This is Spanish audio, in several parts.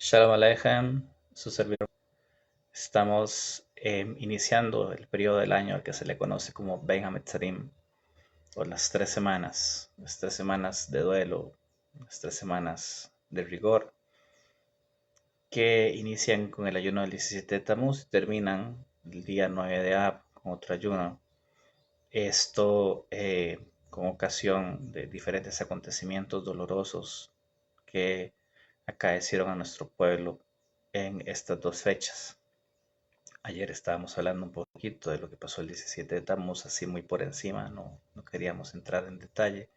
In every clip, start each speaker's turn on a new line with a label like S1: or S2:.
S1: Shalom Aleichem, su servidor. Estamos iniciando el periodo del año al que se le conoce como Ben HaMetzarim, o las 3 semanas de duelo, las 3 semanas de rigor, que inician con el ayuno del 17 de Tammuz y terminan el día 9 de Ab con otro ayuno. Esto con ocasión de diferentes acontecimientos dolorosos que acaecieron a nuestro pueblo en estas dos fechas. Ayer estábamos hablando un poquito de lo que pasó el 17 de Tammuz, así muy por encima, no queríamos entrar en detalle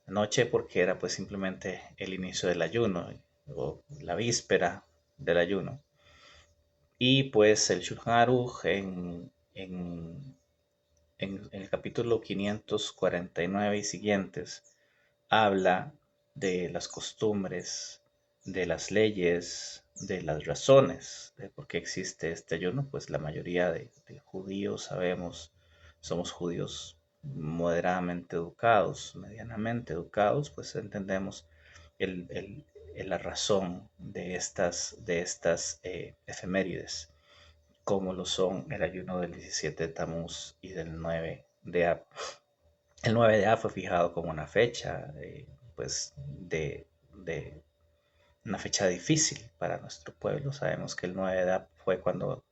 S1: anoche porque era pues simplemente el inicio del ayuno o la víspera del ayuno. Y pues el Shulchan Aruch en el capítulo 549 y siguientes habla de las costumbres, de las leyes, de las razones de por qué existe este ayuno. Pues la mayoría de judíos sabemos, somos judíos moderadamente educados, medianamente educados, pues entendemos el, el- la razón de estas efemérides, como lo son el ayuno del 17 de Tamuz y del 9 de Ab. El 9 de A fue fijado como una fecha, pues, de una fecha difícil para nuestro pueblo. Sabemos que el 9 de A fue cuando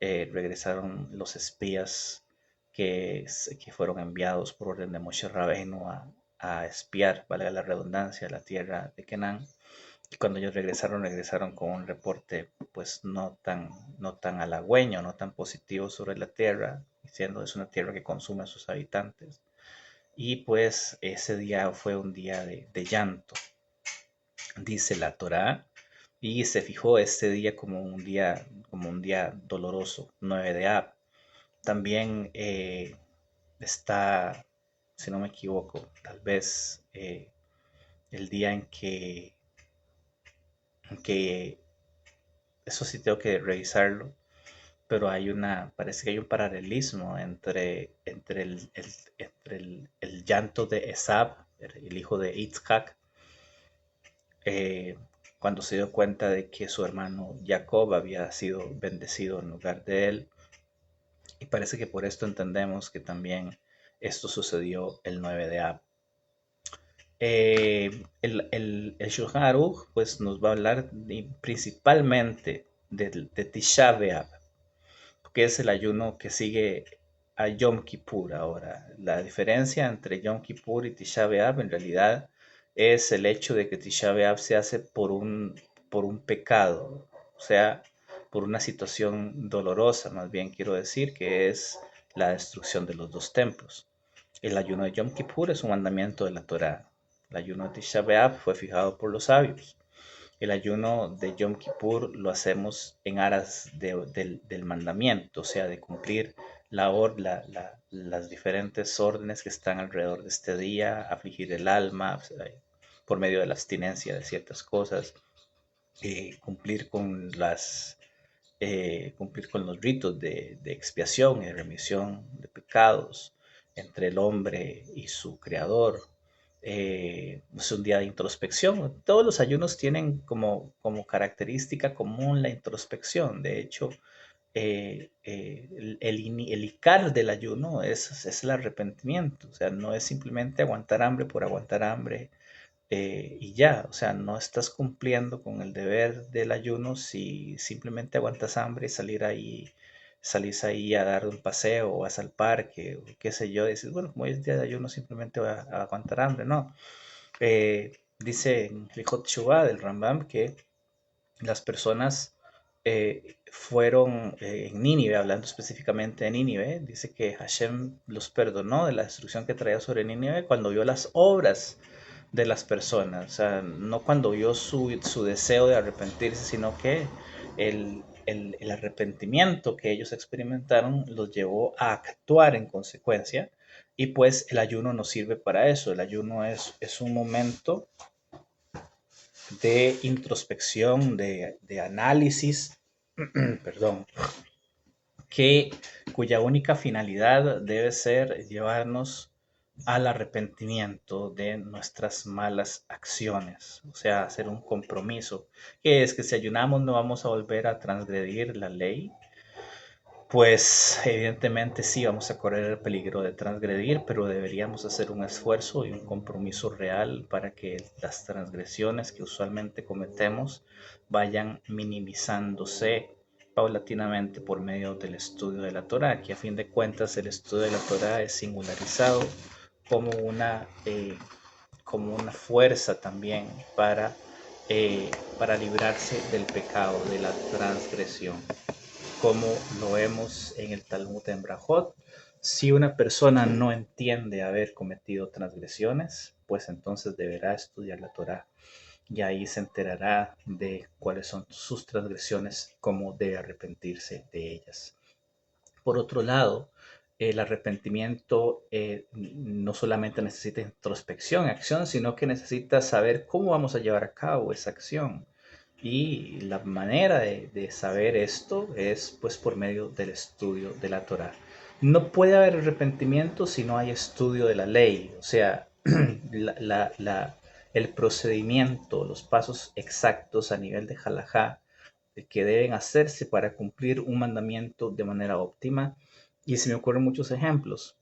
S1: regresaron los espías que fueron enviados por orden de Moshe Rabbeinu a espiar, valga la redundancia, la tierra de Canaán. Y cuando ellos regresaron con un reporte pues no tan halagüeño, no tan positivo sobre la tierra, diciendo es una tierra que consume a sus habitantes. Y pues ese día fue un día de llanto, dice la Torá, y se fijó este día como un día doloroso, 9 de Ab. También está, si no me equivoco, tal vez el día en que, eso sí tengo que revisarlo, pero parece que hay un paralelismo entre el llanto de Esab, el hijo de Itzhak, eh, cuando se dio cuenta de que su hermano Jacob había sido bendecido en lugar de él. Y parece que por esto entendemos que también esto sucedió el 9 de Ab. El Shulchan Aruch pues, nos va a hablar principalmente de Tisha B'Av, que es el ayuno que sigue a Yom Kippur. Ahora, la diferencia entre Yom Kippur y Tisha B'Av en realidad es el hecho de que Tisha B'Av se hace por un pecado, o sea, por una situación dolorosa, más bien quiero decir, que es la destrucción de los dos templos. El ayuno de Yom Kippur es un mandamiento de la Torá. El ayuno de Tisha B'Av fue fijado por los sabios. El ayuno de Yom Kippur lo hacemos en aras del mandamiento, o sea, de cumplir las diferentes órdenes que están alrededor de este día, afligir el alma, o sea, por medio de la abstinencia de ciertas cosas, cumplir cumplir con los ritos de expiación y de remisión de pecados entre el hombre y su creador. Es un día de introspección. Todos los ayunos tienen como característica común la introspección. De hecho, el icar del ayuno es el arrepentimiento. O sea, no es simplemente aguantar hambre por aguantar hambre, y ya, o sea, no estás cumpliendo con el deber del ayuno si simplemente aguantas hambre y salís ahí a dar un paseo o vas al parque o qué sé yo, y dices, bueno, como hoy es día de ayuno, simplemente voy a aguantar hambre, no. Dice en Hilchot Teshuvah del Rambam que las personas fueron en Nínive, hablando específicamente de Nínive, dice que Hashem los perdonó de la destrucción que traía sobre Nínive cuando vio las obras de las personas, o sea, no cuando vio su deseo de arrepentirse, sino que el arrepentimiento que ellos experimentaron los llevó a actuar en consecuencia. Y pues el ayuno nos sirve para eso. El ayuno es un momento de introspección, de análisis, perdón, que, cuya única finalidad debe ser llevarnos al arrepentimiento de nuestras malas acciones, o sea, hacer un compromiso, que es que si ayunamos no vamos a volver a transgredir la ley. Pues evidentemente sí vamos a correr el peligro de transgredir, pero deberíamos hacer un esfuerzo y un compromiso real para que las transgresiones que usualmente cometemos vayan minimizándose paulatinamente por medio del estudio de la Torá, que a fin de cuentas el estudio de la Torá es singularizado como como una fuerza también para librarse del pecado, de la transgresión, como lo vemos en el Talmud en Brajot. Si una persona no entiende haber cometido transgresiones, pues entonces deberá estudiar la Torá y ahí se enterará de cuáles son sus transgresiones, cómo debe arrepentirse de ellas. Por otro lado, el arrepentimiento no solamente necesita introspección, acción, sino que necesita saber cómo vamos a llevar a cabo esa acción. Y la manera de saber esto es pues por medio del estudio de la Torá. No puede haber arrepentimiento si no hay estudio de la ley, o sea, la, la, la, el procedimiento, los pasos exactos a nivel de halajá que deben hacerse para cumplir un mandamiento de manera óptima. Y se me ocurren muchos ejemplos,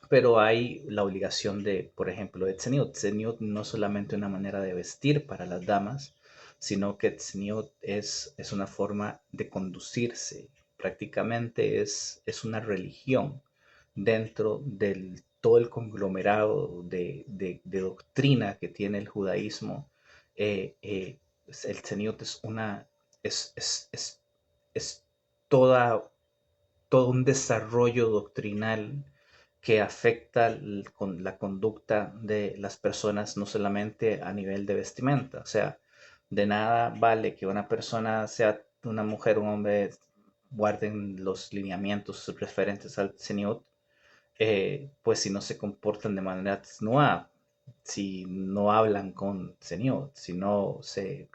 S1: pero hay la obligación de, por ejemplo, de tzeniut. Tzeniut no solamente una manera de vestir para las damas, sino que tzeniut es una forma de conducirse. Prácticamente es una religión dentro del todo el conglomerado de doctrina que tiene el judaísmo. El tzeniut es toda, todo un desarrollo doctrinal que afecta con la conducta de las personas, no solamente a nivel de vestimenta. O sea, de nada vale que una persona, sea una mujer o un hombre, guarden los lineamientos referentes al Tzeniut, pues si no se comportan de manera tznuá, si no hablan con Tzeniut, si no se,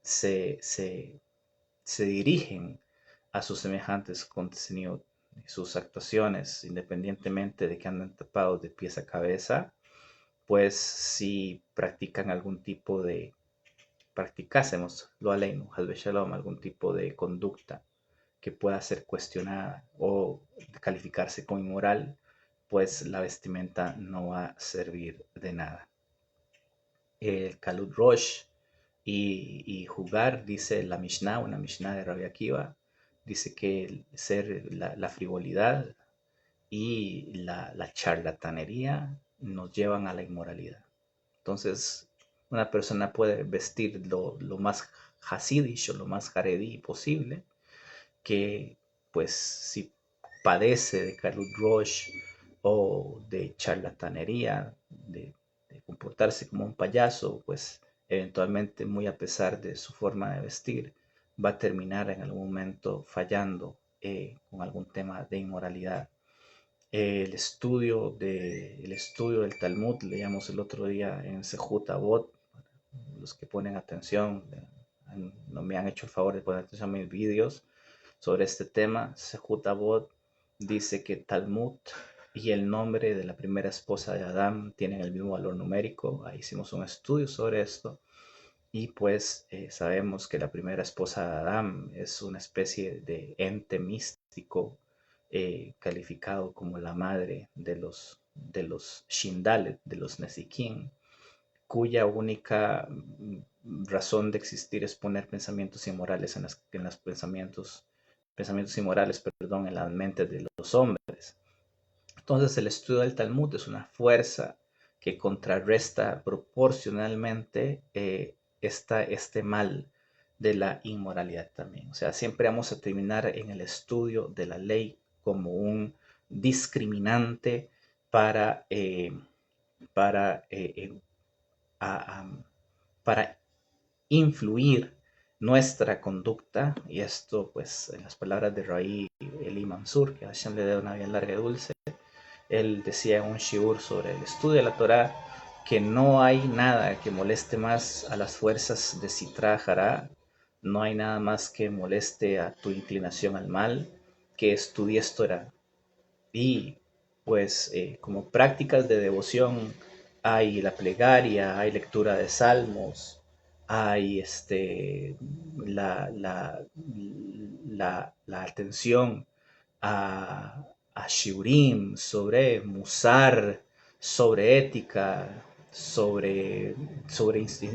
S1: se, se dirigen a sus semejantes con Tzeniut, sus actuaciones, independientemente de que anden tapados de pies a cabeza, pues si practican algún tipo de, practicásemos, lo aleinu, shalom, algún tipo de conducta que pueda ser cuestionada o calificarse como inmoral, pues la vestimenta no va a servir de nada. El Kalut Rosh y jugar, dice la Mishnah, una Mishnah de Rabbi Akiva, dice que la frivolidad y la charlatanería nos llevan a la inmoralidad. Entonces, una persona puede vestir lo más hasidish o lo más jaredí posible, que pues si padece de Kalut Rosh o de charlatanería, de comportarse como un payaso, pues eventualmente, muy a pesar de su forma de vestir, va a terminar en algún momento fallando con algún tema de inmoralidad. El estudio del Talmud, leíamos el otro día en Sejut Avot, los que ponen atención, no me han hecho el favor de poner atención a mis vídeos sobre este tema. Sejut Avot dice que Talmud y el nombre de la primera esposa de Adán tienen el mismo valor numérico. Ahí hicimos un estudio sobre esto. Y pues sabemos que la primera esposa de Adán es una especie de ente místico calificado como la madre de los Shindalet, de los Nesikim, cuya única razón de existir es poner pensamientos inmorales en los pensamientos inmorales, perdón, en las mentes de los hombres. Entonces el estudio del Talmud es una fuerza que contrarresta proporcionalmente este mal de la inmoralidad también. O sea, siempre vamos a terminar en el estudio de la ley como un discriminante para, para, a, a, para influir nuestra conducta, y esto pues en las palabras de Raí Eli Mansur, que Hashem le dé una vida larga y dulce. Él decía en un shiur sobre el estudio de la Torah que no hay nada que moleste más a las fuerzas de Sitra Hará, no hay nada más que moleste a tu inclinación al mal, que estudies Torah. Y pues como prácticas de devoción hay la plegaria, hay lectura de salmos, hay la atención a Shiurim, sobre Musar, sobre ética, sobre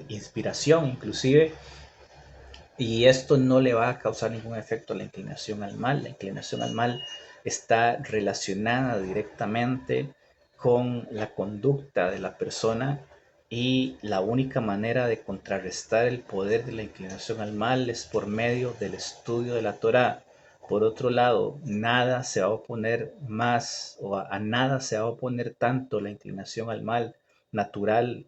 S1: inspiración inclusive, y esto no le va a causar ningún efecto a la inclinación al mal. La inclinación al mal está relacionada directamente con la conducta de la persona, y la única manera de contrarrestar el poder de la inclinación al mal es por medio del estudio de la Torá. Por otro lado, nada se va a oponer más, o a nada se va a oponer tanto la inclinación al mal natural,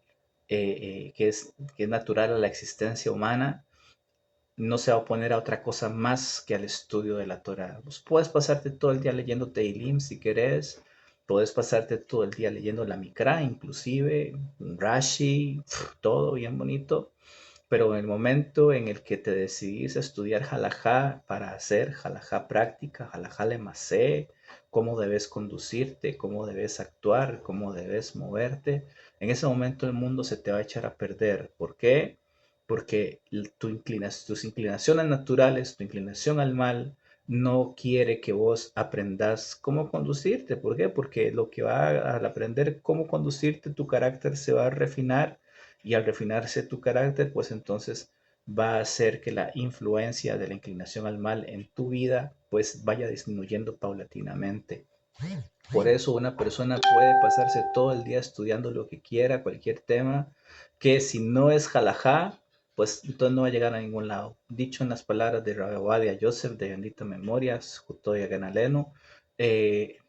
S1: que es natural a la existencia humana. No se va a oponer a otra cosa más que al estudio de la Torah. Pues puedes pasarte todo el día leyendo Teilim si querés, puedes pasarte todo el día leyendo la Mikra, inclusive Rashi, todo bien bonito, pero en el momento en el que te decidís a estudiar halajá para hacer halajá práctica, halajá lemacé, cómo debes conducirte, cómo debes actuar, cómo debes moverte, en ese momento el mundo se te va a echar a perder. ¿Por qué? Porque tus inclinaciones naturales, tu inclinación al mal, no quiere que vos aprendas cómo conducirte. ¿Por qué? Porque lo que va al aprender cómo conducirte, tu carácter se va a refinar, y al refinarse tu carácter, pues entonces va a hacer que la influencia de la inclinación al mal en tu vida pues vaya disminuyendo paulatinamente. Por eso una persona puede pasarse todo el día estudiando lo que quiera, cualquier tema, que si no es halajá, pues entonces no va a llegar a ningún lado. Dicho en las palabras de Rabbi Ovadia Yosef, de bendita memoria, Jutoya Ganaleno, de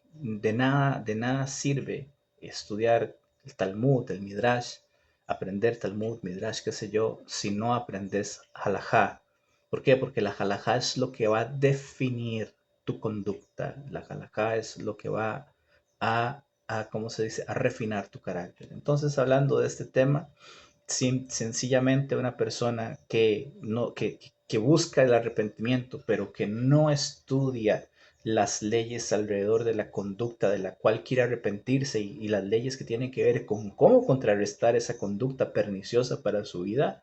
S1: nada sirve estudiar el Talmud, el Midrash, aprender Talmud, Midrash, qué sé yo, si no aprendes halajá. ¿Por qué? Porque la halajá es lo que va a definir tu conducta. La halajá es lo que va ¿cómo se dice?, a refinar tu carácter. Entonces, hablando de este tema, sencillamente una persona que busca el arrepentimiento, pero que no estudia las leyes alrededor de la conducta de la cual quiere arrepentirse, y las leyes que tienen que ver con cómo contrarrestar esa conducta perniciosa para su vida,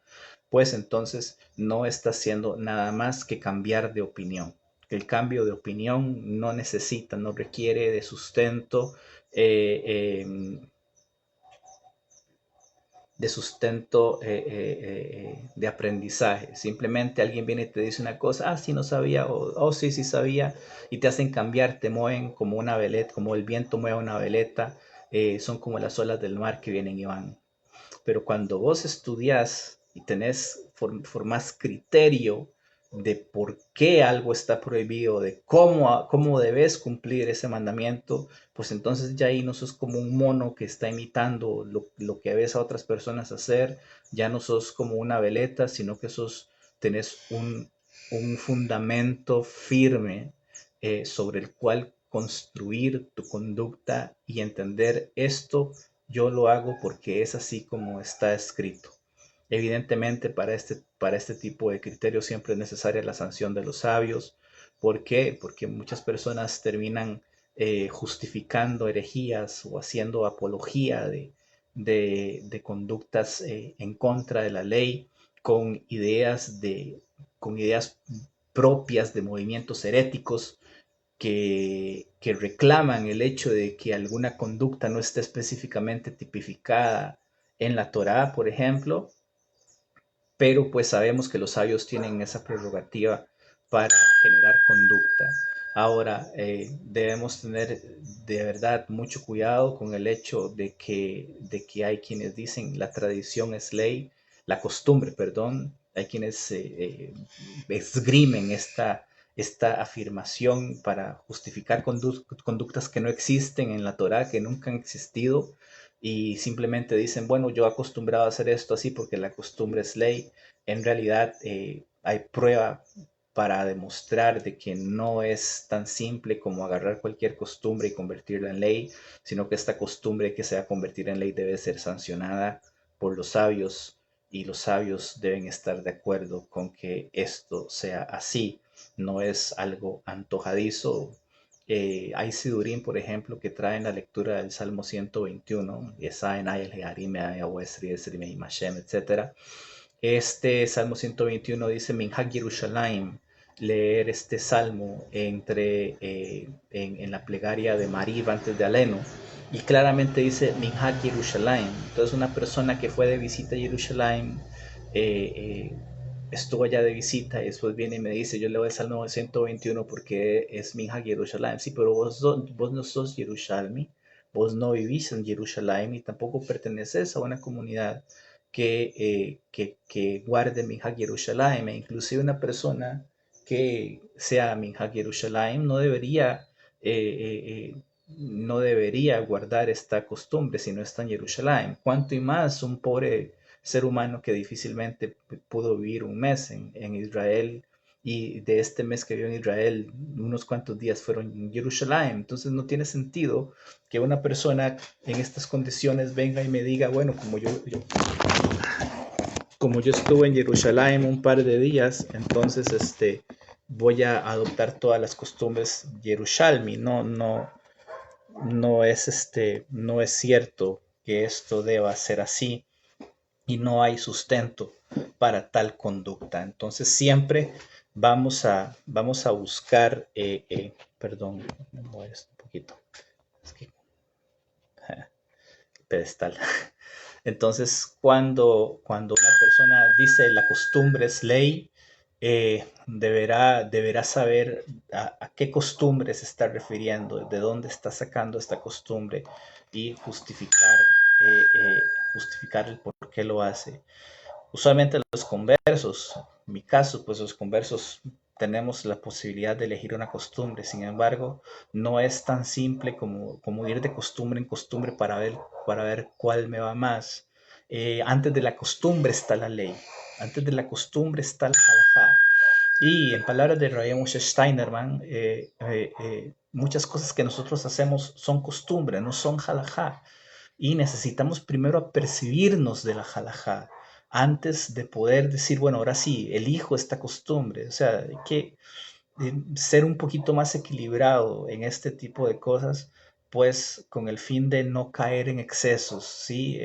S1: pues entonces no está haciendo nada más que cambiar de opinión. El cambio de opinión no requiere de sustento, eh, eh, de aprendizaje. Simplemente alguien viene y te dice una cosa, ah, sí, no sabía, o oh, sí, sí sabía, y te hacen cambiar, te mueven como una veleta, como el viento mueve una veleta, son como las olas del mar que vienen y van. Pero cuando vos estudias y formás criterio de por qué algo está prohibido, de cómo debes cumplir ese mandamiento, pues entonces ya ahí no sos como un mono que está imitando lo que ves a otras personas hacer, ya no sos como una veleta, sino que tenés un fundamento firme, sobre el cual construir tu conducta y entender esto. Yo lo hago porque es así como está escrito. Evidentemente, para este tipo de criterios siempre es necesaria la sanción de los sabios. ¿Por qué? Porque muchas personas terminan justificando herejías o haciendo apología de conductas en contra de la ley, con con ideas propias de movimientos heréticos, que reclaman el hecho de que alguna conducta no está específicamente tipificada en la Torá, por ejemplo, pero pues sabemos que los sabios tienen esa prerrogativa para generar conducta. Ahora, debemos tener de verdad mucho cuidado con el hecho de que hay quienes dicen la tradición es ley, la costumbre, perdón, hay quienes esgrimen esta afirmación para justificar conductas que no existen en la Torá, que nunca han existido, y simplemente dicen, bueno, yo acostumbrado a hacer esto así porque la costumbre es ley. En realidad, hay prueba para demostrar de que no es tan simple como agarrar cualquier costumbre y convertirla en ley, sino que esta costumbre que se va a convertir en ley debe ser sancionada por los sabios, y los sabios deben estar de acuerdo con que esto sea así. No es algo antojadizo, hay sidurín, por ejemplo, que traen la lectura del Salmo 121, etcétera. Este Salmo 121 dice Minhag Yerushalayim, leer este salmo en la plegaria de Mariv antes de Aleno, y claramente dice Minhag Yerushalayim. Entonces una persona que fue de visita a Yerushalayim estuvo allá de visita y después viene y me dice, yo leo el Salmo 121 porque es Minhag Yerushalayim. Sí, pero vos no sos Yerushalmi, vos no vivís en Yerushalayim y tampoco perteneces a una comunidad que guarde Minhag Yerushalayim. E inclusive una persona que sea Minhag Yerushalayim no debería guardar esta costumbre si no está en Jerusalén. Cuanto y más un pobre ser humano que difícilmente pudo vivir un mes en Israel, y de este mes que vivió en Israel, unos cuantos días fueron en Jerusalén. Entonces no tiene sentido que una persona en estas condiciones venga y me diga, bueno, como yo estuve en Jerusalén un par de días, entonces voy a adoptar todas las costumbres Yerushalmi. No es cierto que esto deba ser así y no hay sustento para tal conducta. Entonces siempre vamos a buscar, perdón, me voy a un poquito, es que, pedestal. Entonces cuando una persona dice la costumbre es ley, deberá saber a qué costumbre se está refiriendo, de dónde está sacando esta costumbre y justificar el por qué lo hace. Usualmente los conversos, en mi caso, pues los conversos tenemos la posibilidad de elegir una costumbre. Sin embargo, no es tan simple como ir de costumbre en costumbre para ver cuál me va más. Antes de la costumbre está la ley. Antes de la costumbre está el halajá. Y en palabras de Rabbi Moshe Steinerman, muchas cosas que nosotros hacemos son costumbre, no son halajá. Y necesitamos primero apercibirnos de la halajá antes de poder decir, bueno, ahora sí, elijo esta costumbre. O sea, hay que ser un poquito más equilibrado en este tipo de cosas, pues con el fin de no caer en excesos, ¿sí?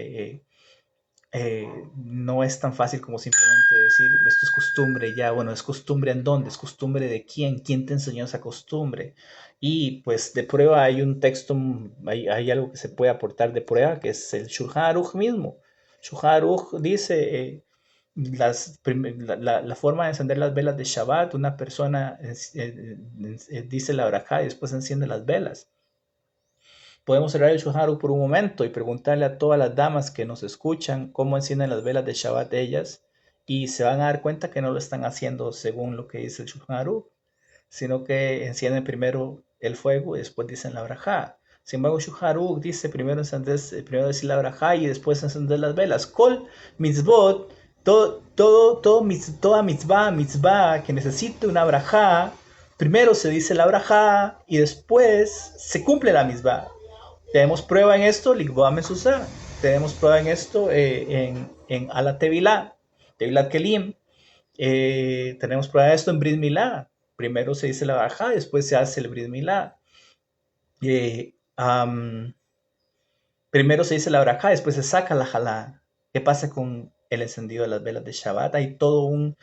S1: No es tan fácil como simplemente decir, esto es costumbre, ya, bueno, ¿es costumbre en dónde? ¿Es costumbre de quién? ¿Quién te enseñó esa costumbre? Y pues de prueba hay un texto, hay algo que se puede aportar de prueba, que es el Shulchan Aruch mismo. Shulchan Aruch dice, la forma de encender las velas de Shabbat, una persona dice la braja y después enciende las velas. Podemos cerrar el Shulchan Aruch por un momento y preguntarle a todas las damas que nos escuchan cómo encienden las velas de Shabbat ellas, y se van a dar cuenta que no lo están haciendo según lo que dice el Shulchan Aruch, sino que encienden primero el fuego y después dicen la braja. Sin embargo, Shulchan Aruch dice primero decir la braja y después encender las velas. Kol mitzvot, toda mitzvah que necesite una braja, primero se dice la braja y después se cumple la mitzvah. Tenemos prueba en esto, Ligboa Mesusa. Tenemos prueba en esto en Ala Tevilá, Tevilat Kelim. Tenemos prueba de esto en Brit Milá. Primero se dice la baja, después se hace el Brit Milá. Primero se dice la braja, después se saca la jalá. ¿Qué pasa con el encendido de las velas de Shabbat? Hay toda una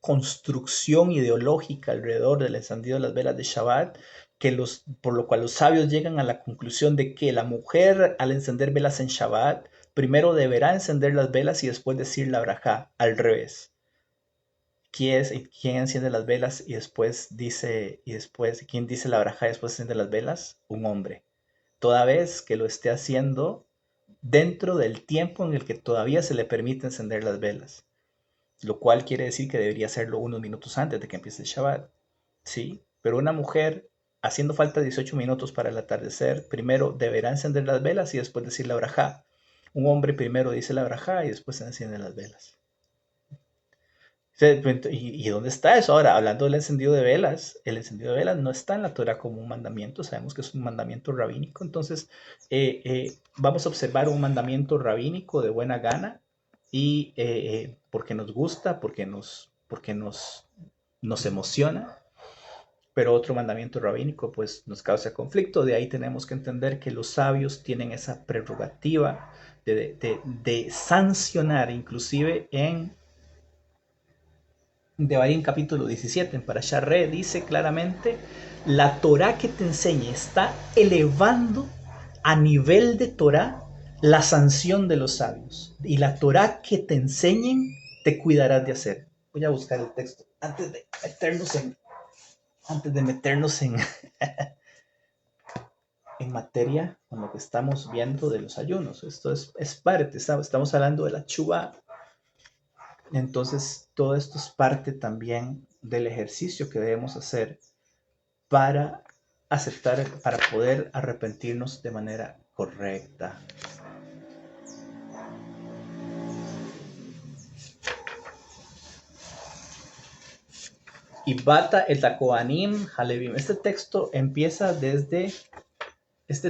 S1: construcción ideológica alrededor del encendido de las velas de Shabbat, por lo cual los sabios llegan a la conclusión de que la mujer, al encender velas en Shabbat, primero deberá encender las velas y después decir la braja, al revés. ¿Quién enciende las velas quién dice la braja y después enciende las velas? Un hombre. Toda vez que lo esté haciendo dentro del tiempo en el que todavía se le permite encender las velas, lo cual quiere decir que debería hacerlo unos minutos antes de que empiece el Shabbat, ¿sí? Pero una mujer, haciendo falta 18 minutos para el atardecer, primero deberá encender las velas y después decir la braja. Un hombre primero dice la braja y después se encienden las velas. ¿Y dónde está eso? Ahora, hablando del encendido de velas, el encendido de velas no está en la Torah como un mandamiento, sabemos que es un mandamiento rabínico, entonces vamos a observar un mandamiento rabínico de buena gana y porque nos gusta, porque nos emociona, pero otro mandamiento rabínico pues nos causa conflicto. De ahí tenemos que entender que los sabios tienen esa prerrogativa de sancionar, inclusive en Devarim capítulo 17, en Parashat Re, dice claramente, la Torah que te enseñe está elevando a nivel de Torah la sanción de los sabios. Y la Torah que te enseñen te cuidarás de hacer. Voy a buscar el texto antes de meternos en materia con lo que estamos viendo de los ayunos. Esto es parte, estamos hablando de la chuva. Entonces, todo esto es parte también del ejercicio que debemos hacer para aceptar, para poder arrepentirnos de manera correcta. Y bata el tacoanim halevim. Este texto empieza desde el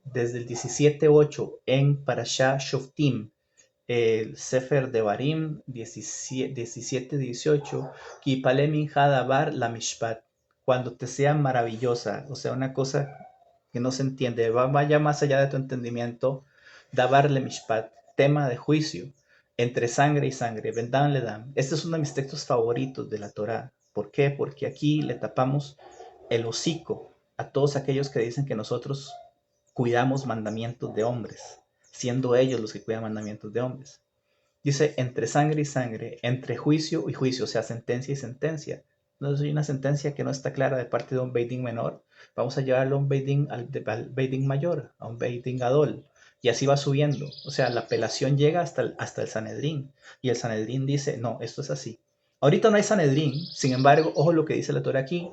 S1: 17:8 en Parashá Shoftim. El Sefer de Barim 17-18, Kipalemin Hadabar la Mishpat, cuando te sea maravillosa, o sea, una cosa que no se entiende, vaya más allá de tu entendimiento, Dabar le Mishpat, tema de juicio, entre sangre y sangre, Vendam le dam. Este es uno de mis textos favoritos de la Torá. ¿Por qué? Porque aquí le tapamos el hocico a todos aquellos que dicen que nosotros cuidamos mandamientos de hombres, siendo ellos los que cuidan mandamientos de hombres. Dice, entre sangre y sangre, entre juicio y juicio, o sea, sentencia y sentencia. No hay una sentencia que no está clara de parte de un Beit Din menor, vamos a llevarlo a un Beit Din, al Beit Din mayor, a un Beit Din gadol, y así va subiendo. O sea, la apelación llega hasta el Sanedrín, y el Sanedrín dice, no, esto es así. Ahorita no hay Sanedrín, sin embargo, ojo lo que dice la Torah aquí,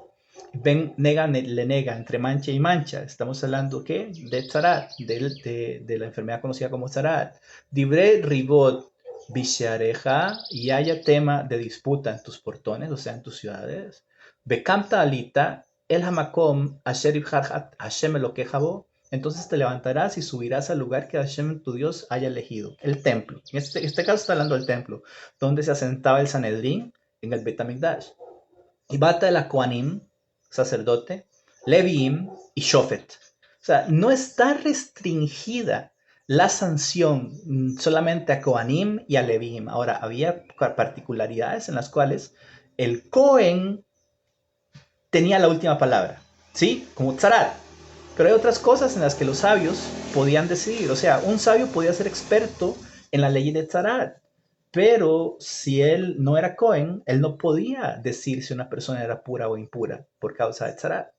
S1: ven, nega, le nega, entre mancha y mancha. Estamos hablando, ¿qué? De tzarat, de la enfermedad conocida como tzarat. Dibre ribot bishareja, y haya tema de disputa en tus portones, o sea, en tus ciudades. Bekamta alita, el hamakom, asher ibhar Hashem lo quejabo. Entonces te levantarás y subirás al lugar que Hashem tu Dios haya elegido, el templo. En este caso está hablando del templo, donde se asentaba el Sanedrín en el Betamigdash. Y bata el Kohanim, sacerdote, Leviim y Shofet. O sea, no está restringida la sanción solamente a Kohanim y a Leviim. Ahora, había particularidades en las cuales el Cohen tenía la última palabra, ¿sí? Como Tzarat. Pero hay otras cosas en las que los sabios podían decidir. O sea, un sabio podía ser experto en la ley de Tzarat. Pero si él no era Cohen, él no podía decir si una persona era pura o impura por causa de Tzarat.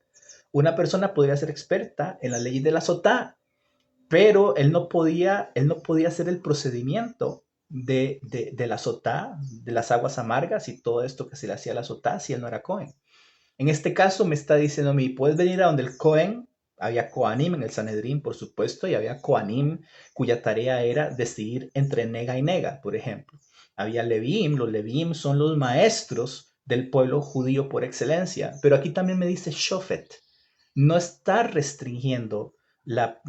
S1: Una persona podría ser experta en la ley de la Sotá, pero él no podía hacer el procedimiento de la Sotá, de las aguas amargas y todo esto que se le hacía a la Sotá si él no era Cohen. En este caso me está diciendo a mí, puedes venir a donde el Cohen, había Kohanim en el Sanedrín, por supuesto, y había Kohanim cuya tarea era decidir entre nega y nega, por ejemplo. Había Leviim, los Leviim son los maestros del pueblo judío por excelencia, pero aquí también me dice Shofet, no está restringiendo la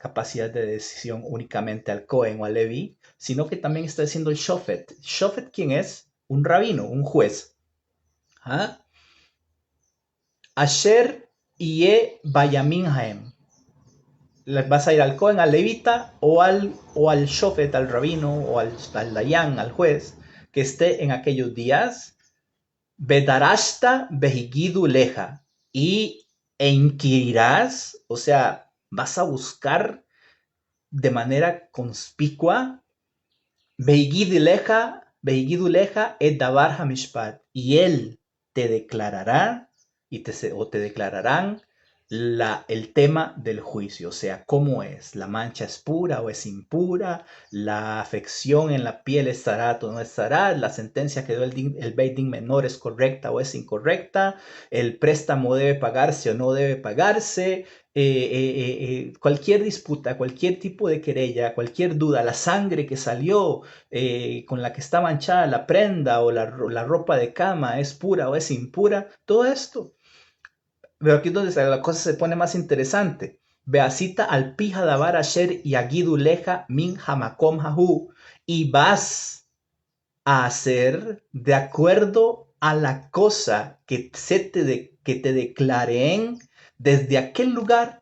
S1: capacidad de decisión únicamente al Cohen o al Leví, sino que también está diciendo el Shofet. ¿Shofet quién es? Un rabino, un juez. ¿Ah? Asher Ie Bayaminhaem. Vas a ir al Cohen, al levita o al Shofet, al rabino o al Dayan, al juez, que esté en aquellos días. Bedarashta Behigidu Leja. E inquirirás, o sea, vas a buscar de manera conspicua. Behigidu Leja et Dabar Hamishpat. Y él te declarará o te declararán el tema del juicio, o sea, cómo es, la mancha es pura o es impura, la afección en la piel es zarat o no es zarat, la sentencia que dio el Beit Din menor es correcta o es incorrecta, el préstamo debe pagarse o no debe pagarse, cualquier disputa, cualquier tipo de querella, cualquier duda, la sangre que salió con la que está manchada la prenda o la ropa de cama es pura o es impura, todo esto. Pero aquí es donde la cosa se pone más interesante. Beasita al pija davar asher y agidu leja min hamakom hahu. Y vas a hacer de acuerdo a la cosa que te declareen desde aquel lugar,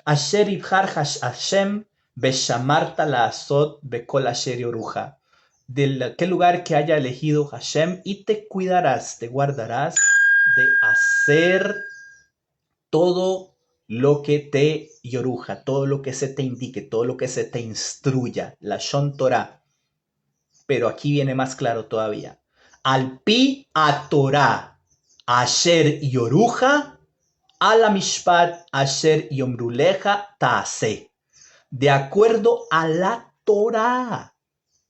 S1: Asher ibhar Hashem beshamarta la azot bekol asher yoruja, de aquel lugar que haya elegido Hashem, y te cuidarás, te guardarás de hacer todo lo que te yoruja, todo lo que se te indique, todo lo que se te instruya, la Shon Torah. Pero aquí viene más claro todavía. Al pi a Torah, asher yoruja, a la mishpat, asher yomruleja taase. De acuerdo a la Torah,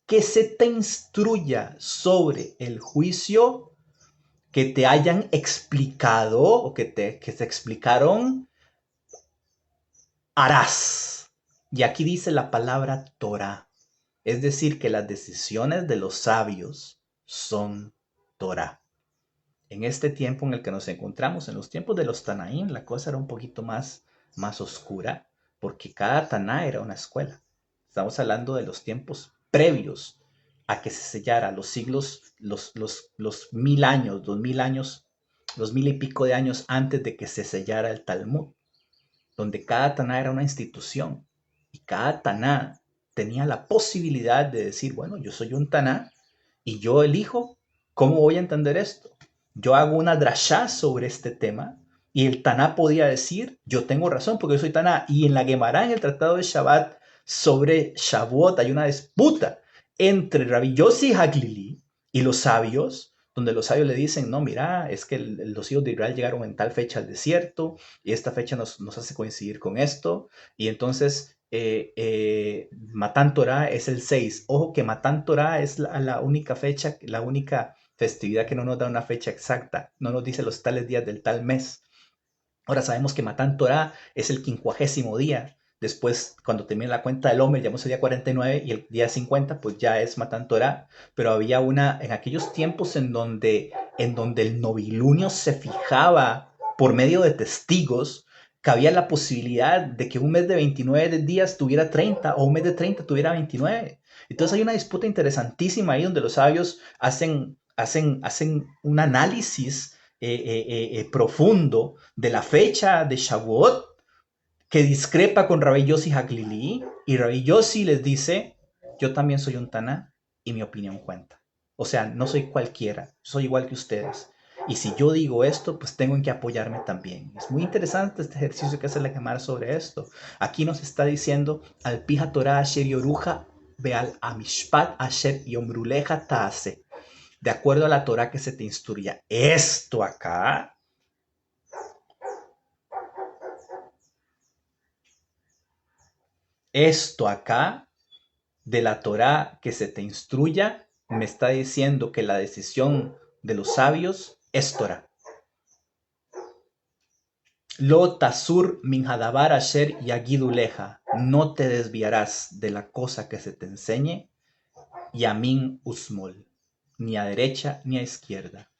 S1: que se te instruya sobre el juicio que te hayan explicado o que te explicaron, harás. Y aquí dice la palabra Torah. Es decir, que las decisiones de los sabios son Torah. En este tiempo en el que nos encontramos, en los tiempos de los Tanaín, la cosa era un poquito más oscura, porque cada Taná era una escuela. Estamos hablando de los tiempos previos a que se sellara, los siglos, los 1000 años, 2000 años, los 1000 y pico de años antes de que se sellara el Talmud, donde cada Taná era una institución y cada Taná tenía la posibilidad de decir, bueno, yo soy un Taná y yo elijo cómo voy a entender esto. Yo hago una drashá sobre este tema y el Taná podía decir, yo tengo razón porque yo soy Taná. Y en la Gemara, en el Tratado de Shabbat sobre Shavuot, hay una disputa entre Rabbi Yossi Haglili y los sabios, donde los sabios le dicen, no, mira, es que los hijos de Israel llegaron en tal fecha al desierto y esta fecha nos hace coincidir con esto. Y entonces Matán Torah es el 6. Ojo que Matán Torah es la única fecha, la única festividad que no nos da una fecha exacta, no nos dice los tales días del tal mes. Ahora sabemos que Matán Torah es el 50º día. Después, cuando termina la cuenta del hombre, llamamos el día 49 y el día 50, pues ya es Matán Torah. Pero había en aquellos tiempos en donde el novilunio se fijaba por medio de testigos, que había la posibilidad de que un mes de 29 días tuviera 30 o un mes de 30 tuviera 29. Entonces hay una disputa interesantísima ahí donde los sabios hacen un análisis profundo de la fecha de Shavuot, que discrepa con Rabbi Yossi Haglili, y Rabbi Yossi les dice, yo también soy un Taná y mi opinión cuenta. O sea, no soy cualquiera, soy igual que ustedes. Y si yo digo esto, pues tengo que apoyarme también. Es muy interesante este ejercicio que hace la Gemara sobre esto. Aquí nos está diciendo, al pija Torah asher yoruja, beal amishpat asher yomruleja taase. De acuerdo a la Torah que se te instruya. Esto acá de la Torah que se te instruya, me está diciendo que la decisión de los sabios es Torah. Lo tasur min hadabar asher yagiduleja. No te desviarás de la cosa que se te enseñe. Yamin usmol. Ni a derecha ni a izquierda.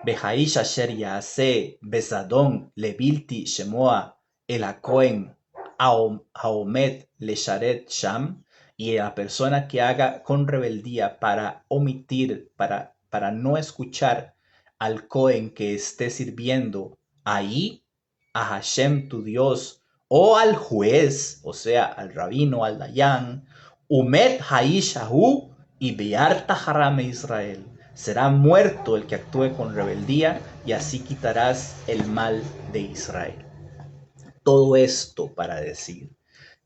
S1: Behaish asher yaase besadon lebilti shemoa el hakohen haomed lesharet sham. Y la persona que haga con rebeldía para omitir, para no escuchar al Cohen que esté sirviendo ahí, a Hashem tu Dios, o al juez, o sea, al rabino, al dayan, Umet Haishahu y Bearta Harame Israel. Será muerto el que actúe con rebeldía y así quitarás el mal de Israel. Todo esto para decir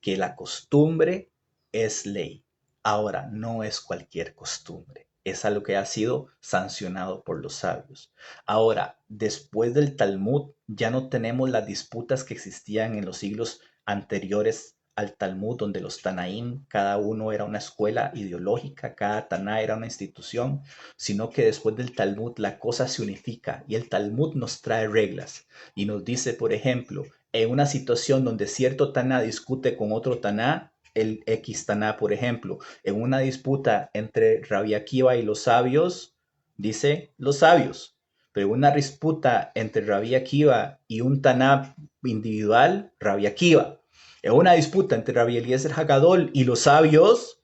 S1: que la costumbre es ley. Ahora, no es cualquier costumbre. Es algo que ha sido sancionado por los sabios. Ahora, después del Talmud, ya no tenemos las disputas que existían en los siglos anteriores al Talmud, donde los Tanaim, cada uno era una escuela ideológica, cada Taná era una institución, sino que después del Talmud la cosa se unifica y el Talmud nos trae reglas y nos dice, por ejemplo, en una situación donde cierto Taná discute con otro Taná, el X Taná, por ejemplo, en una disputa entre Rabbi Akiva y los sabios, dice los sabios, pero en una disputa entre Rabbi Akiva y un Taná individual, Rabbi Akiva. En una disputa entre Rabbi Eliezer Hagadol y los sabios,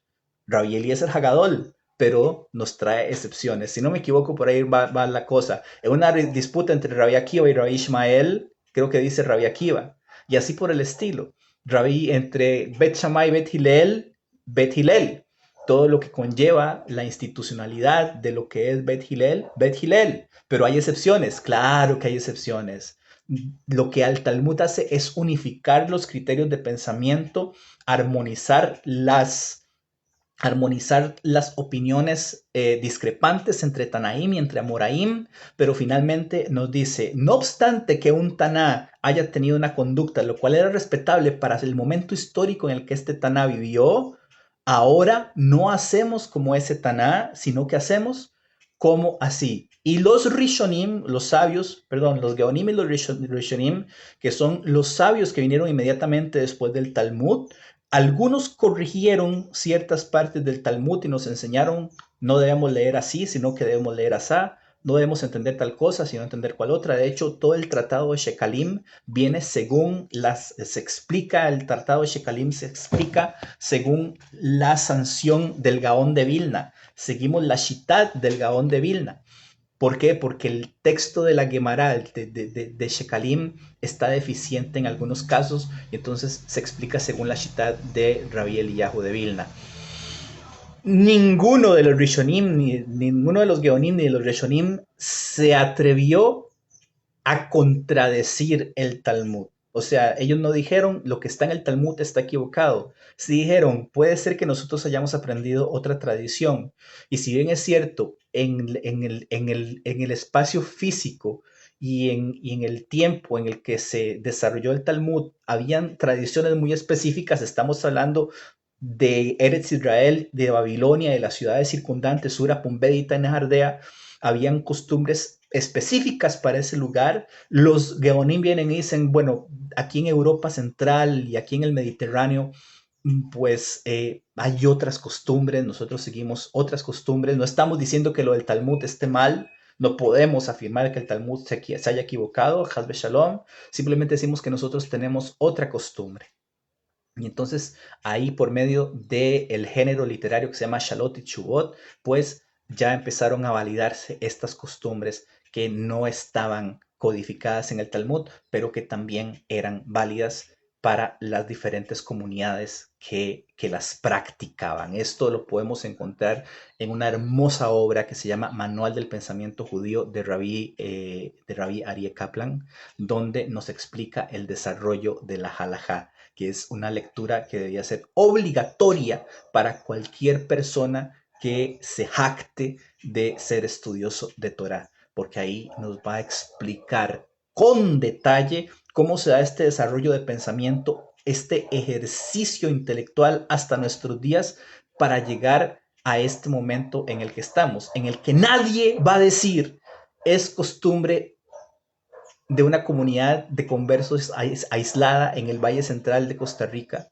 S1: Rabbi Eliezer Hagadol. pero nos trae excepciones. Si no me equivoco, por ahí va la cosa. En una disputa entre Rabbi Akiva y Rabbi Ishmael, creo que dice Rabbi Akiva, y así por el estilo. Rabbi entre Bet Shammai y Bet Hillel. Todo lo que conlleva la institucionalidad de lo que es Bet Hillel. Pero hay excepciones, claro que hay excepciones. Lo que al Talmud hace es unificar los criterios de pensamiento, armonizar las opiniones discrepantes entre Tanaim y entre Amoraim, pero finalmente nos dice, no obstante que un Taná haya tenido una conducta, lo cual era respetable para el momento histórico en el que este Taná vivió, ahora no hacemos como ese Taná, sino que hacemos como así. Y los Rishonim, los sabios, perdón, los Geonim y los Rishonim, que son los sabios que vinieron inmediatamente después del Talmud, algunos corrigieron ciertas partes del Talmud y nos enseñaron no debemos leer así, sino que debemos leer asá, no debemos entender tal cosa, sino entender cual otra. De hecho, todo el tratado de Shekalim viene se explica, el tratado de Shekalim se explica según la sanción del Gaón de Vilna. Seguimos la Shittat del Gaón de Vilna. ¿Por qué? Porque el texto de la Gemara, de Shekalim, está deficiente en algunos casos y entonces se explica según la Shittat de Rabbi Eliyahu de Vilna. Ninguno de los Rishonim, ninguno de los Geonim ni de los Rishonim se atrevió a contradecir el Talmud. O sea, ellos no dijeron lo que está en el Talmud está equivocado. Sí dijeron, puede ser que nosotros hayamos aprendido otra tradición. Y si bien es cierto, en el espacio físico y en el tiempo en el que se desarrolló el Talmud, habían tradiciones muy específicas. Estamos hablando de Eretz Israel, de Babilonia, de las ciudades circundantes, Sura, Pumbedita y Tanejardea, habían costumbres específicas para ese lugar. Los Geonim vienen y dicen, bueno, aquí en Europa Central y aquí en el Mediterráneo, pues hay otras costumbres, nosotros seguimos otras costumbres, no estamos diciendo que lo del Talmud esté mal, no podemos afirmar que el Talmud se haya equivocado, Hazbe Shalom, simplemente decimos que nosotros tenemos otra costumbre. Y entonces ahí por medio del género literario que se llama Shalot y Chubot, pues ya empezaron a validarse estas costumbres que no estaban codificadas en el Talmud, pero que también eran válidas para las diferentes comunidades que las practicaban. Esto lo podemos encontrar en una hermosa obra que se llama Manual del Pensamiento Judío de Rabbi Aryeh Kaplan, donde nos explica el desarrollo de la halajá, que es una lectura que debía ser obligatoria para cualquier persona que se jacte de ser estudioso de Torah, porque ahí nos va a explicar con detalle cómo se da este desarrollo de pensamiento, este ejercicio intelectual hasta nuestros días para llegar a este momento en el que estamos, en el que nadie va a decir es costumbre de una comunidad de conversos aislada en el Valle Central de Costa Rica,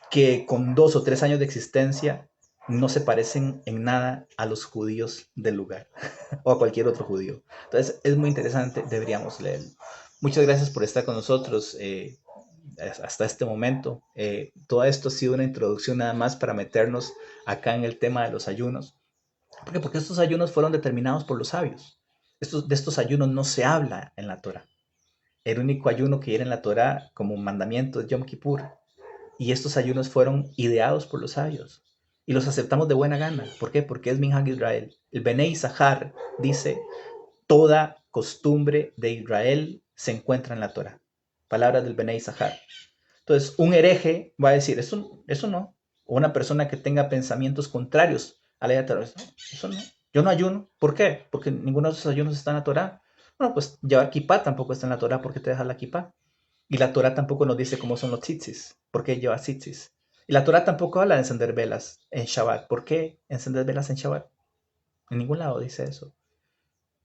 S1: que con 2 o 3 años de existencia no se parecen en nada a los judíos del lugar o a cualquier otro judío. Entonces es muy interesante, deberíamos leerlo. Muchas gracias por estar con nosotros hasta este momento. Todo esto ha sido una introducción nada más para meternos acá en el tema de los ayunos. ¿Por qué? Porque estos ayunos fueron determinados por los sabios. De estos ayunos no se habla en la Torah. El único ayuno que era en la Torah como mandamiento es Yom Kippur. Y estos ayunos fueron ideados por los sabios. Y los aceptamos de buena gana. ¿Por qué? Porque es Minhag Israel. El Benei Sahar dice, toda costumbre de Israel se encuentra en la Torah. Palabras del Benei Sahar. Entonces, un hereje va a decir, eso no. O una persona que tenga pensamientos contrarios a la Torah, eso no. Yo no ayuno. ¿Por qué? Porque ninguno de esos ayunos está en la Torah. Bueno, pues llevar kippah tampoco está en la Torah porque te deja la kippah. Y la Torah tampoco nos dice cómo son los tzitzis. ¿Por qué lleva tzitzis? Y la Torah tampoco habla de encender velas en Shabbat. ¿Por qué encender velas en Shabbat? En ningún lado dice eso.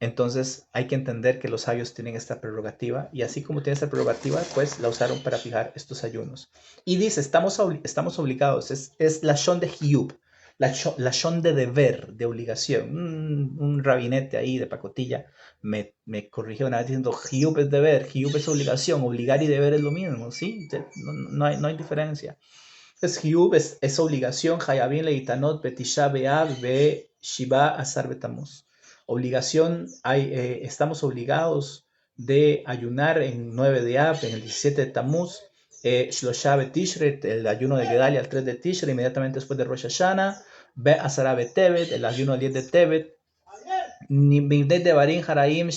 S1: Entonces hay que entender que los sabios tienen esta prerrogativa y así como tienen esta prerrogativa, pues la usaron para fijar estos ayunos. Y dice, estamos obligados, es la shon de hiyub, la shon de deber, de obligación. Un rabinete ahí de pacotilla me corrigió una vez diciendo, hiyub es deber, hiyub es obligación, obligar y deber es lo mismo, ¿sí? No hay diferencia. Es Hiyub, es obligación, Hayabin leitanot betisha be'av be shiva asar betamuz. Obligación, estamos obligados de ayunar en 9 de Ab, en el 17 de Tamuz, Shlosha Betishre, el ayuno de Gedalia, el 3 de Tishre, inmediatamente después de Rosh Hashanah, Be Asara Betebet, el ayuno del 10 de Tebet, Nibdet de Barim Haraim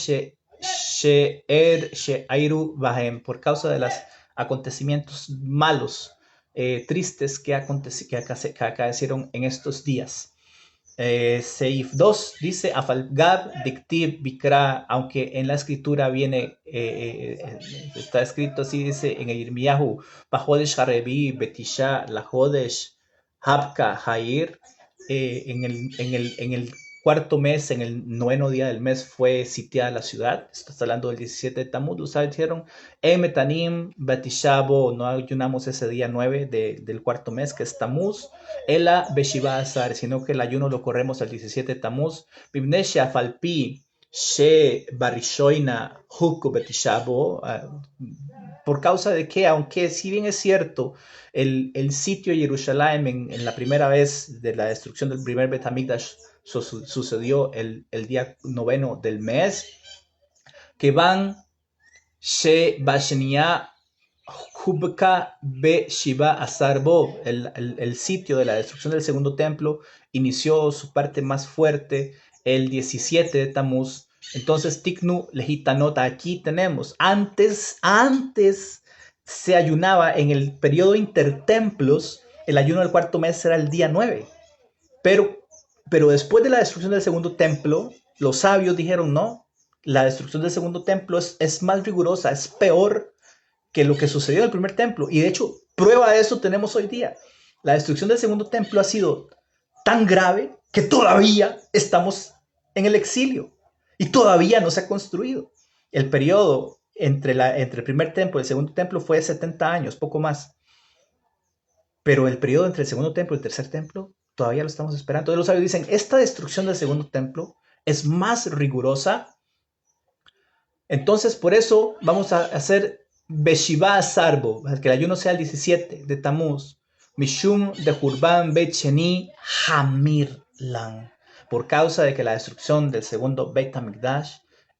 S1: She'airu Bahem, por causa de los acontecimientos malos, tristes que acaecieron en estos días. Seif 2 dice Afalgab Dictiv Bikra, aunque en la escritura viene, está escrito así, dice en el Irmiyahu, Bajodesh Harebi, Betisha, Lajodesh, Habka, Jair, en el cuarto mes, en el noveno día del mes, fue sitiada la ciudad. Está hablando del 17 de Tamuz. Ustedes dijeron, Emetanim, Batishabo, no ayunamos ese día 9 del cuarto mes, que es Tamuz. Ela Beshiva Azar, sino que el ayuno lo corremos al 17 de Tamuz. Bibnesha Falpi, She Barishoina, Huku Betishabo. Por causa de que, aunque si bien es cierto, el sitio de Jerusalén en la primera vez de la destrucción del primer Bet HaMikdash sucedió el día noveno del mes, que van She Bashenia Hubka Be Shiva Asarbo, el sitio de la destrucción del segundo templo, inició su parte más fuerte el 17 de Tamuz. Entonces, Tiknu Lejita nota, aquí tenemos, antes se ayunaba en el periodo intertemplos, el ayuno del cuarto mes era el día 9, pero después de la destrucción del segundo templo, los sabios dijeron, no, la destrucción del segundo templo es más rigurosa, es peor que lo que sucedió en el primer templo. Y de hecho, prueba de eso tenemos hoy día. La destrucción del segundo templo ha sido tan grave que todavía estamos en el exilio y todavía no se ha construido. El periodo entre el primer templo y el segundo templo fue de 70 años, poco más. Pero el periodo entre el segundo templo y el tercer templo todavía lo estamos esperando. Entonces los sabios dicen, esta destrucción del segundo templo es más rigurosa. Entonces por eso vamos a hacer Beshiva Sarbo, que el ayuno sea el 17 de Tamuz. Mishum de Hurban Beit Sheni Hamirlan. Por causa de que la destrucción del segundo Beit HaMikdash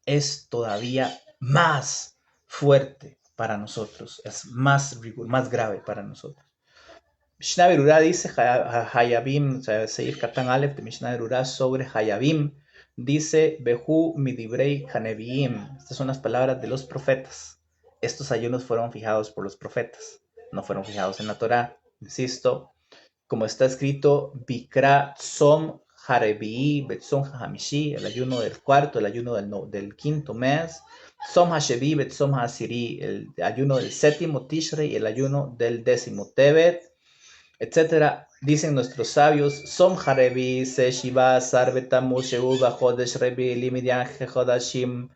S1: es todavía más fuerte para nosotros, es más grave para nosotros. Mishnah Berurah dice, Hayabim, Seir Katan Aleph de Mishnah Berurah sobre Hayabim, dice, Behu Midibrei Haneviim. Estas son las palabras de los profetas. Estos ayunos fueron fijados por los profetas, no fueron fijados en la Torá. Insisto, como está escrito, Bikra Tzom Harevi, Betzom Hamishi, el ayuno del cuarto, el ayuno del quinto mes, Tzom Hashevi, Betzom Hasiri, el ayuno del séptimo Tishrei y el ayuno del décimo Tebet, etcétera. Dicen nuestros sabios, Som Harevi, Se Shiva, Sarbetamu, Sheuba, Jodesh Revi, Limidian, Jehodashim.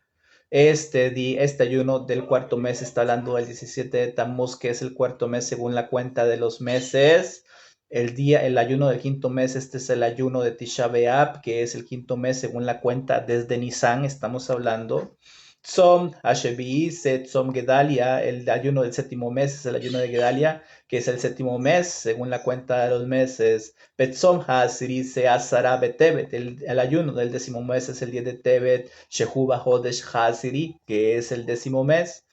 S1: Este ayuno del cuarto mes está hablando del 17 de Tammuz, que es el cuarto mes según la cuenta de los meses. El ayuno del quinto mes, este es el ayuno de Tisha B'Av, que es el quinto mes según la cuenta desde Nisan, estamos hablando. Tzom Hashevi, Tzom Gedalia, el ayuno del séptimo mes es el ayuno de Gedalia, que es el séptimo mes según la cuenta de los meses. Betzom Hasiri se Asara Betebet, el ayuno del décimo mes es el 10 de Tebet. Shehuba Hodesh Hasiri, que es el décimo mes.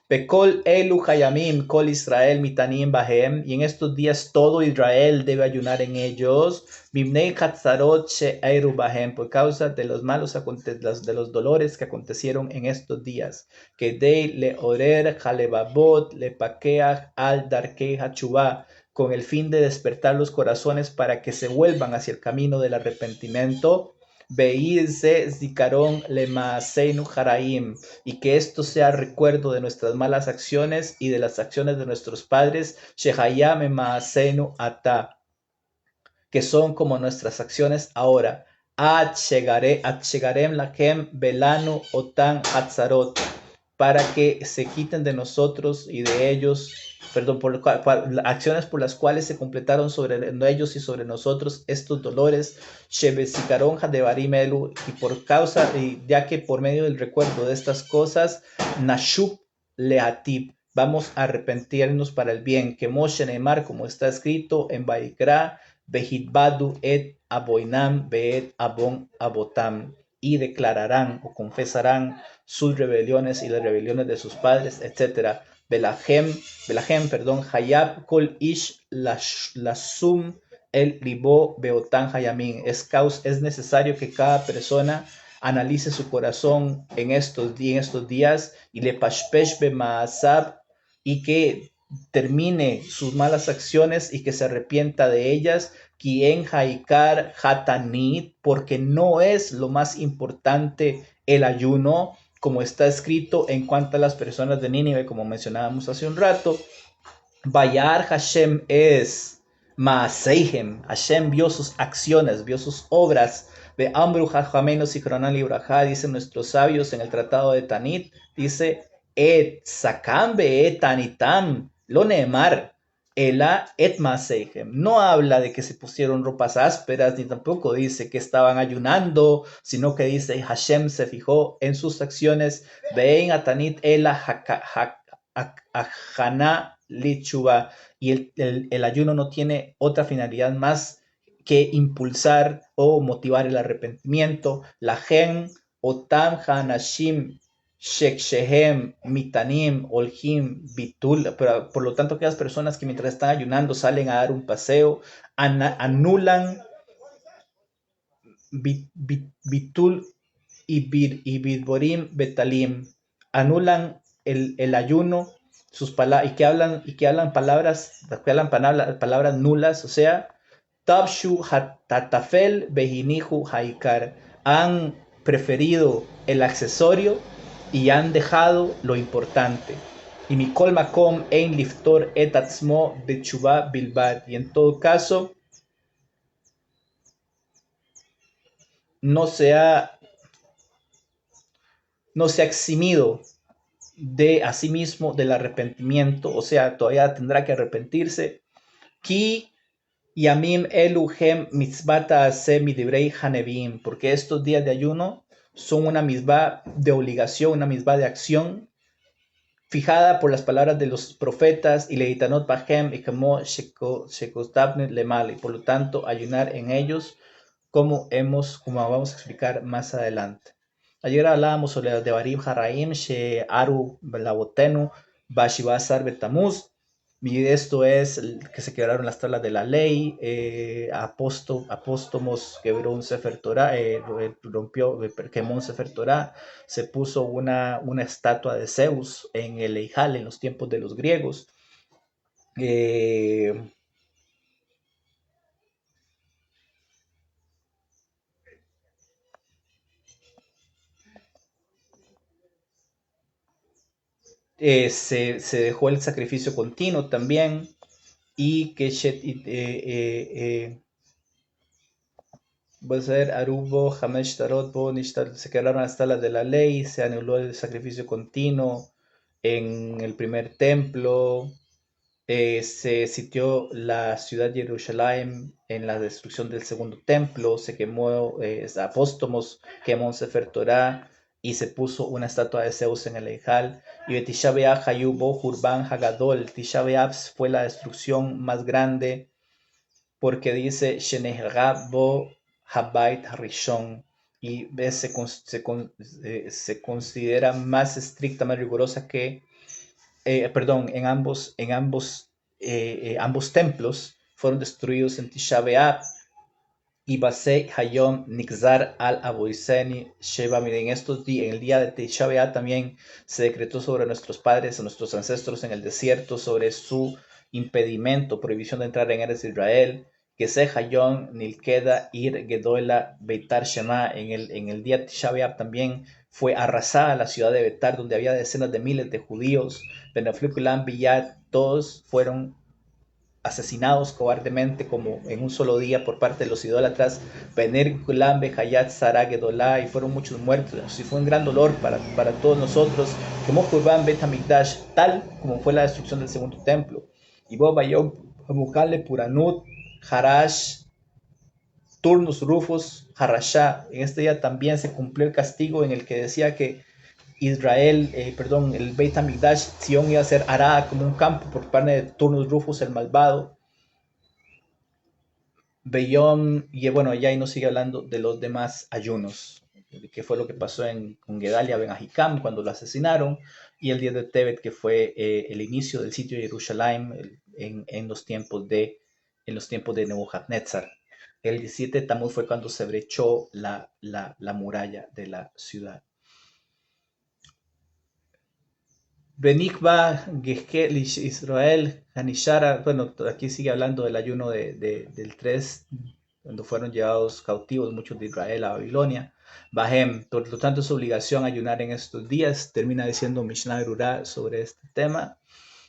S1: Bekol Elu Hayamim, Kol Israel Mitanim Bahem, y en estos días todo Israel debe ayunar en ellos. Bimnei Hatzarot She'eiru Bahem, por causa de los malos de los dolores que acontecieron en estos días. Que de le orer Halebabot le pakeach al darkei hachuvá, con el fin de despertar los corazones para que se vuelvan hacia el camino del arrepentimiento. Veirse zikaron lemaaseinu haraim, y que esto sea recuerdo de nuestras malas acciones y de las acciones de nuestros padres, shehayame maaseinu ata, que son como nuestras acciones ahora. Achegarem lakem belanu otan atzarot, para que se quiten de nosotros y de ellos, acciones por las cuales se completaron sobre ellos y sobre nosotros estos dolores, y por causa, y ya que por medio del recuerdo de estas cosas, Nashub Leatib, vamos a arrepentirnos para el bien, que Moshe Neymar, como está escrito en Vaikra, Behitbadu et Aboinam Beet Abon Abotam, y declararán o confesarán sus rebeliones y las rebeliones de sus padres, etcétera. Belahem, perdón, Hayab Kol Ish Lasum el Libo Beotan Hayamin. Es necesario que cada persona analice su corazón en estos días y le pashpesh bemaasab y que termine sus malas acciones y que se arrepienta de ellas. Quien haikar hatanit, porque no es lo más importante el ayuno, como está escrito en cuanto a las personas de Nínive, como mencionábamos hace un rato. Bayar Hashem es Maaseihem. Hashem vio sus acciones, vio sus obras. De Ambru Jajamenos y Cronal Ibraja, dicen nuestros sabios en el tratado de Tanit, dice Et Sakambe et Tanitam, lo Neemar, Ela et Maaseihem. No habla de que se pusieron ropas ásperas, ni tampoco dice que estaban ayunando, sino que dice Hashem se fijó en sus acciones. Vein Atanit Ela Haná Lichuba, y el ayuno no tiene otra finalidad más que impulsar o motivar el arrepentimiento. La gen, Otam Hanashim, Shekshehem, Mitanim, Olhim, Bitul, pero por lo tanto aquellas personas que mientras están ayunando salen a dar un paseo, anulan Bitul y Bidborim Betalim, anulan el ayuno, y que hablan palabras nulas, o sea, Tabshu Tatafel Behinihu Haikar, han preferido el accesorio y han dejado lo importante. Y Mikol Makom Ein Liftor Etatzmo Bechuba Bilbad, y en todo caso no se ha eximido de a sí mismo del arrepentimiento, o sea, todavía tendrá que arrepentirse. Ki Yamim Eluhem Mitzvata Asemi Dibrei Hanevim, porque estos días de ayuno son una misma de obligación, una misma de acción fijada por las palabras de los profetas y Leitanot Bahem y Kamo Shekostabnet Lemal, y por lo tanto ayunar en ellos, como vamos a explicar más adelante. Ayer hablábamos sobre los de Barim Haraim, She Aru Labotenu, Bashibasar Betamuz, y esto es que se quebraron las tablas de la ley, Apóstomos quebró un Sefer Torah, quemó un Sefer Torah, se puso una estatua de Zeus en el Eijal en los tiempos de los griegos. Se dejó el sacrificio continuo también, y que Arubo, Hamesh Tarot, se quedaron hasta las de la ley, se anuló el sacrificio continuo en el primer templo, se sitió la ciudad de Jerusalén en la destrucción del segundo templo, se quemó Apóstomos, quemó un Sefer Torah y se puso una estatua de Zeus en el Ejal. Y Tisha B'Av Hayubo Hurban Hagadol, Tisha B'Av fue la destrucción más grande, porque dice Shenehgabo Habait Harishon, y se considera más estricta, más rigurosa que ambos templos fueron destruidos en Tisha B'Av, y Basei Hayom Nixar al Aboiseni Sheba. En el día de Tisha B'Av también se decretó sobre nuestros padres, nuestros ancestros en el desierto, sobre su impedimento, prohibición de entrar en Eretz Israel, que se Hayom Nilkeda Ir Gedola Beitar Shema. En el día de Tisha B'Av también fue arrasada la ciudad de Betar, donde había decenas de miles de judíos. Benaflukulam Biyad, todos fueron asesinados cobardemente como en un solo día por parte de los idólatras. Bener Kulam Behayat Sarah Gedolá, y fueron muchos muertos, y fue un gran dolor para todos nosotros, como Kurban Bet Hamikdash, tal como fue la destrucción del segundo templo. Y Bobayom Mukale Puranut Harash Turnus Rufus Harashá. En este día también se cumplió el castigo en el que decía que Israel, perdón, el Beit HaMikdash, Sion iba a ser arada como un campo por parte de Turnus Rufus el malvado. Beyom, y bueno, ya ahí nos sigue hablando de los demás ayunos, de qué fue lo que pasó con Gedalia Ben Ahikam cuando lo asesinaron, y el día de Tebet, que fue el inicio del sitio de Jerusalén en los tiempos de Nebuchadnezzar. El 17 de Tamuz fue cuando se brechó la muralla de la ciudad. Benikba, Gehkel, Israel, Hanishara, bueno, aquí sigue hablando del ayuno del 3, cuando fueron llevados cautivos muchos de Israel a Babilonia. Bahem, por lo tanto es obligación ayunar en estos días, termina diciendo Mishnah Berurah sobre este tema.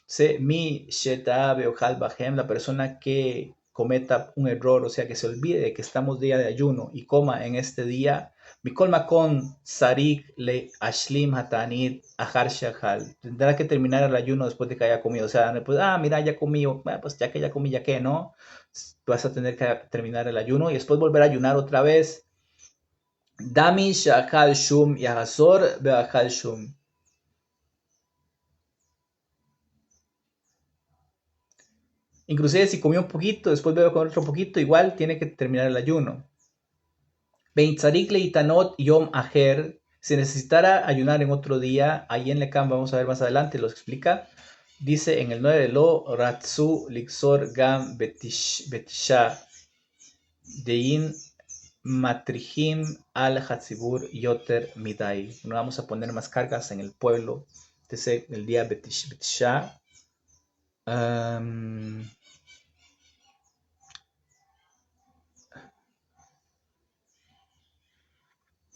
S1: Se mi sheta beojal bahem, la persona que cometa un error, o sea, que se olvide de que estamos día de ayuno y coma en este día, mikol makon sarik le ashlim hatanit ahar shahal, tendrá que terminar el ayuno después de que haya comido, o sea, pues, mira, ya comí, bueno, pues ya que ya comí, ya que no, vas a tener que terminar el ayuno y después volver a ayunar otra vez. Dami shahal shum yahazor beahal shum. Inclusive si comió un poquito, después bebe con otro poquito, igual tiene que terminar el ayuno. Beitzarik leitanot yom aher. Si necesitara ayunar en otro día, ahí en Lecam vamos a ver más adelante, lo explica. Dice en el 9, lo ratzu lixor gam betisha dein matrihim al hatzibur yoter midai. No vamos a poner más cargas en el pueblo. Dice el día betisha.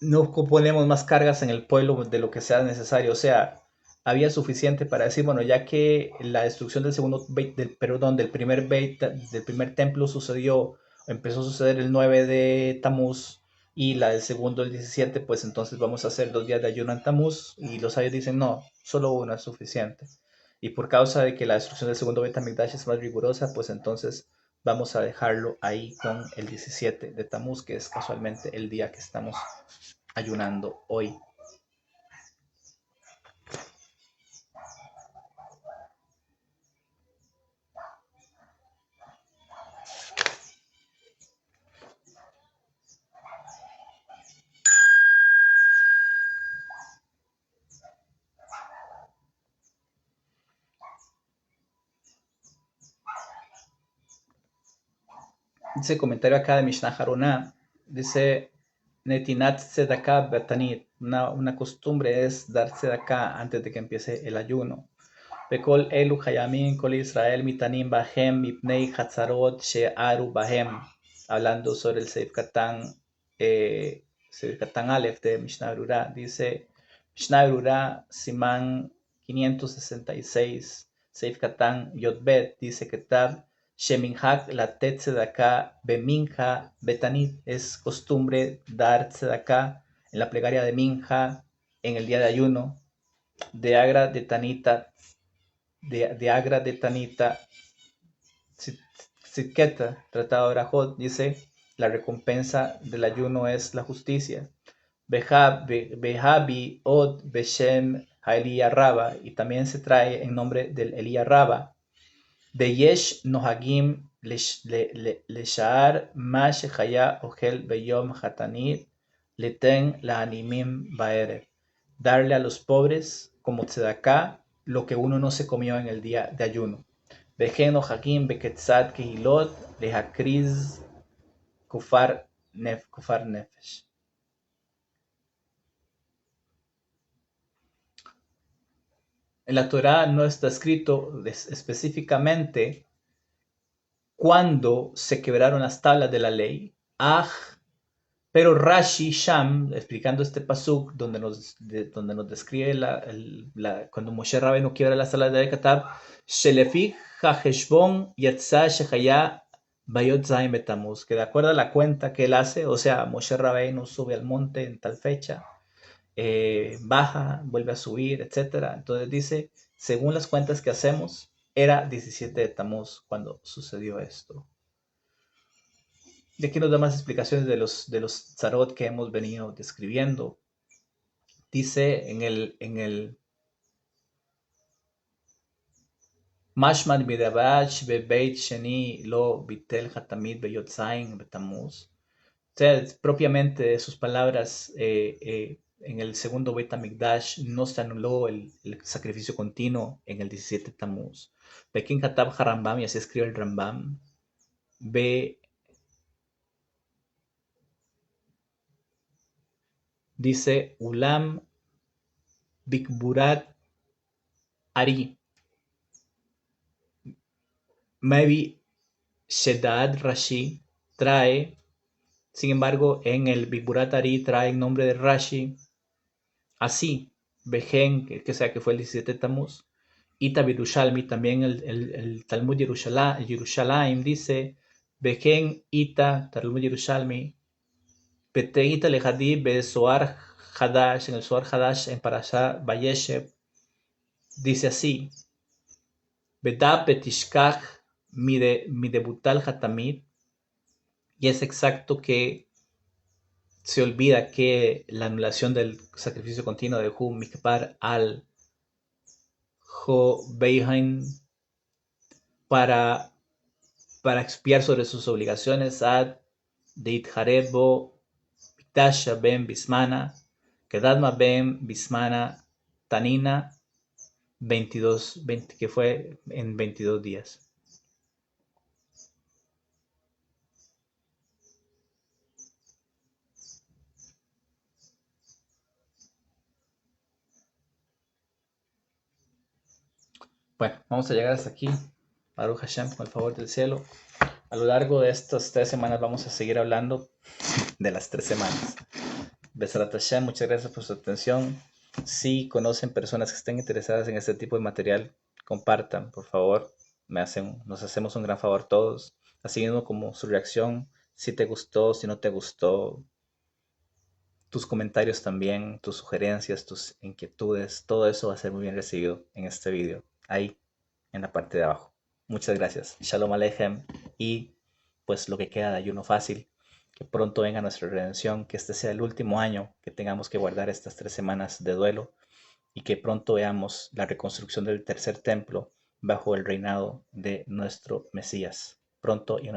S1: No ponemos más cargas en el pueblo de lo que sea necesario. O sea, había suficiente para decir, bueno, ya que la destrucción del segundo del del primer templo empezó a suceder el 9 de Tamuz y la del segundo el 17, pues entonces vamos a hacer 2 días de ayuno en Tamuz. Y los sabios dicen, no, solo uno es suficiente. Y por causa de que la destrucción del segundo Beit HaMikdash es más rigurosa, pues entonces vamos a dejarlo ahí con el 17 de Tamuz, que es casualmente el día que estamos ayunando hoy. Dice comentario acá de Mishnah Haruna, dice Netinat Tzedakah Batanit, una costumbre es dar tzedakah antes de que empiece el ayuno. Bekol elu hayamin kol Israel mitanim bahem mipnei hatzarot she'aru bahem, hablando sobre el Seif Katan Aleph de Mishnah Berurah. Dice Mishnah Berurah Simán 566, Seif Katan Yotbet, dice que Tab Sheminhak la tzedakah beminja betanit, es costumbre dar tzedakah en la plegaria de Minja en el día de ayuno, de Agra de Tanita, de Agra de Tanita, Sitketa, Tratado de Rajot, dice, la recompensa del ayuno es la justicia. Behabi od beshem Elías Raba, y también se trae en nombre del Elías Raba. Beyesh nohagim leshaar ma shechaya ohel beyom hatanit leten la animim baerev, darle a los pobres como tzedaká lo que uno no se comió en el día de ayuno. Vejeno hakim beketzat kehilot lehakriz kufar nefesh. En la Torah no está escrito específicamente cuándo se quebraron las tablas de la ley. Pero Rashi Sham, explicando este pasuk donde nos describe cuando Moshe Rabbeinu quiebra las tablas de Katab, Shelefik HaHeshbon Yatza Shechaya Bayot Zain Betamuz, que de acuerdo a la cuenta que él hace, o sea, Moshe Rabbeinu sube al monte en tal fecha, baja, vuelve a subir, etcétera. Entonces dice, según las cuentas que hacemos, era 17 de Tamuz cuando sucedió esto. Y aquí nos da más explicaciones de los tzarot que hemos venido describiendo. dice en el Mashmad Midabash Bebeit Sheni Lo Bitel Hatamid Beyotzain Betamuz. O sea, propiamente de sus palabras, en el segundo Bet HaMikdash no se anuló el sacrificio continuo en el 17 Tammuz. Pekin Katab Harambam, y así escribe el Rambam, ve, dice Ulam Bikburat Ari, Maybe Shedad Rashi trae, sin embargo, en el Bikburat Ari trae el nombre de Rashi así, Bejen, que sea que fue el 17 de Tammuz, Ita Yerushalmi, también el Talmud Yerushalayim dice, Bejen Ita, Talmud Yerushalmi, Pete Ita Lejadi, Besoar Hadash, en el Soar Hadash, en Parashá Vayeshev, dice así, Beda Petishkach mi debutal Hatamid, y es exacto que se olvida que la anulación del sacrificio continuo de Hu Mikpar al Jo Beihain para, para expiar sobre sus obligaciones ad Deitharebo Tasha ben Bismana, Kedadma ben Bismana Tanina 22, 20, que fue en 22 días. Bueno, vamos a llegar hasta aquí. Baruch Hashem, con el favor del cielo. A lo largo de estas 3 semanas vamos a seguir hablando de las 3 semanas. Besarat Hashem, muchas gracias por su atención. Si conocen personas que estén interesadas en este tipo de material, compartan, por favor. Nos hacemos un gran favor todos. Así mismo como su reacción, si te gustó, si no te gustó, tus comentarios también, tus sugerencias, tus inquietudes, todo eso va a ser muy bien recibido en este video, ahí en la parte de abajo. Muchas gracias. Shalom Aleichem, y pues lo que queda de ayuno fácil, que pronto venga nuestra redención, que este sea el último año que tengamos que guardar estas 3 semanas de duelo, y que pronto veamos la reconstrucción del tercer templo bajo el reinado de nuestro Mesías. Pronto y